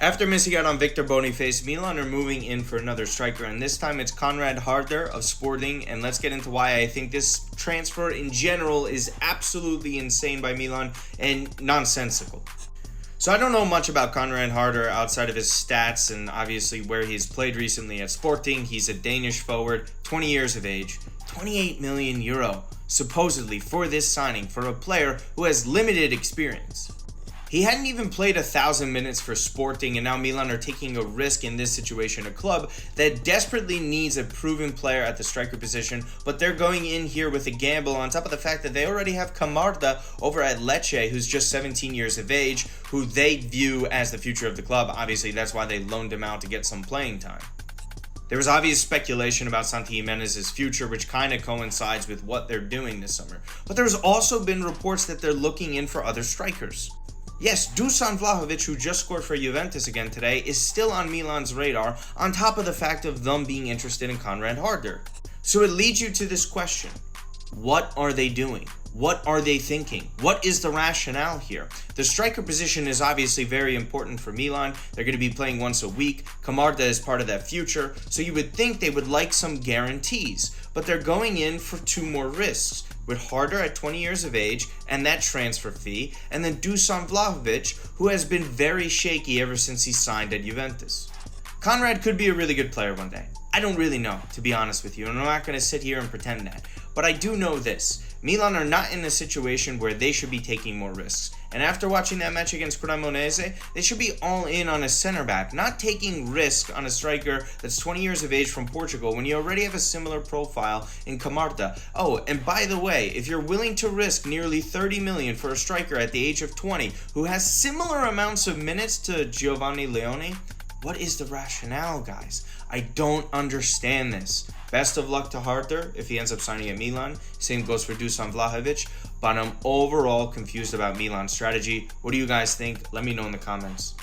After missing out on Victor Boniface, Milan are moving in for another striker, and this time it's Conrad of Sporting, and let's get into why I think this transfer in general is absolutely insane by Milan and nonsensical. So I don't know much about Conrad outside of his stats and obviously where he's played recently at Sporting. He's a Danish forward, 20 years of age, 28 million euro, supposedly for this signing for a player who has limited experience. He hadn't even played 1,000 minutes for Sporting, and now Milan are taking a risk in this situation, a club that desperately needs a proven player at the striker position, but they're going in here with a gamble on top of the fact that they already have Camarda over at Lecce, who's just 17 years of age, who they view as the future of the club. Obviously, that's why they loaned him out to get some playing time. There was obvious speculation about Santi Gimenez's future, which kind of coincides with what they're doing this summer. But there's also been reports that they're looking in for other strikers. Yes, Dusan Vlahovic, who just scored for Juventus again today, is still on Milan's radar, on top of the fact of them being interested in Conrad. So it leads you to this question. What are they doing? What are they thinking? What is the rationale here? The striker position is obviously very important for Milan. They're going to be playing once a week. Camarda is part of that future, so you would think they would like some guarantees. But they're going in for two more risks, with Harder at 20 years of age and that transfer fee, and then Dusan Vlahovic, who has been very shaky ever since he signed at Juventus. Conrad could be a really good player one day. I don't really know, to be honest with you, and I'm not going to sit here and pretend that. But I do know this. Milan are not in a situation where they should be taking more risks. And after watching that match against Cremonese, they should be all in on a center back, not taking risk on a striker that's 20 years of age from Portugal when you already have a similar profile in Camarda. Oh, and by the way, if you're willing to risk nearly 30 million for a striker at the age of 20 who has similar amounts of minutes to Giovanni Leone, what is the rationale, guys? I don't understand this. Best of luck to Harder if he ends up signing at Milan. Same goes for Dusan Vlahovic. But I'm overall confused about Milan's strategy. What do you guys think? Let me know in the comments.